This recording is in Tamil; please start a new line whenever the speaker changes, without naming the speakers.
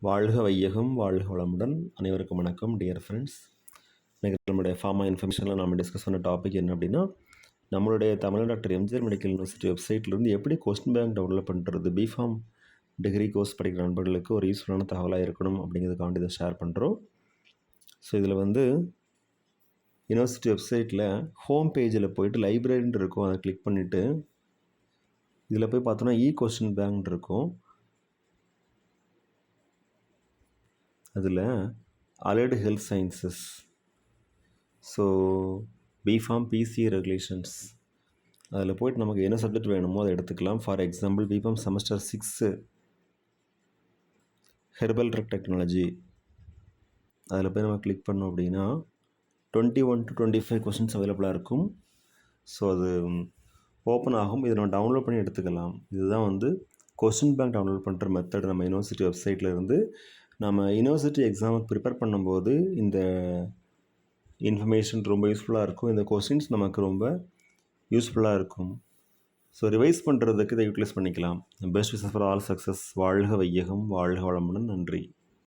வாழ்க வையகம், வாழ்க வளமுடன். அனைவருக்கும் வணக்கம் டியர் ஃப்ரெண்ட்ஸ். இன்றைக்கி நம்மளுடைய ஃபார்மா இன்ஃபர்மேஷனில் நம்ம டிஸ்கஸ் பண்ண டாபிக் என்ன அப்படின்னா, நம்மளுடைய Tamil Nadu doctor MGR medical university வெப்சைட்லேருந்து எப்படி கொஸ்டின் பேங்க் டவுன்லோட் பண்ணுறது, பிஃபார்ம் டிகிரி கோர்ஸ் படிக்கிற நண்பர்களுக்கு ஒரு யூஸ்ஃபுல்லான தகவலாக இருக்கணும் அப்படிங்கிறதுக்காண்டி இதை ஷேர் பண்ணுறோம். ஸோ இதில் யூனிவர்சிட்டி வெப்சைட்டில் ஹோம் பேஜில் போய்ட்டு லைப்ரரின்னு இருக்கும், அதை கிளிக் பண்ணிவிட்டு இதில் போய் பார்த்தோன்னா கொஸ்டின் பேங்க் இருக்கும். அதில் allied health sciences, so BPharm PC regulations, அதில் போய்ட்டு நமக்கு என்ன சப்ஜெக்ட் வேணுமோ அதை எடுத்துக்கலாம். For example BPharm semester 6 herbal drug technology, அதில் போய் நம்ம கிளிக் பண்ணோம் அப்படின்னா 21 to 25 கொஸ்டின்ஸ் அவைலபிளாக இருக்கும். ஸோ அது ஓப்பன் ஆகும். இதை நம்ம டவுன்லோட் பண்ணி எடுத்துக்கலாம். இதுதான் கொஸ்டின் பேங்க் டவுன்லோட் பண்ணுற மெத்தட். நம்ம யூனிவர்சிட்டி வெப்சைட்டில் இருந்து நம்ம யூனிவர்சிட்டி எக்ஸாமுக்கு ப்ரிப்பேர் பண்ணும்போது இந்த இன்ஃபர்மேஷன் ரொம்ப யூஸ்ஃபுல்லாக இருக்கும். இந்த கொஸ்டின்ஸ் நமக்கு ரொம்ப யூஸ்ஃபுல்லாக இருக்கும். ஸோ ரிவைஸ் பண்ணுறதுக்கு இதை யூட்டிலைஸ் பண்ணிக்கலாம். Best wishes for all success. வாழ்க வையகம், வாழ்க வளமுடன். நன்றி.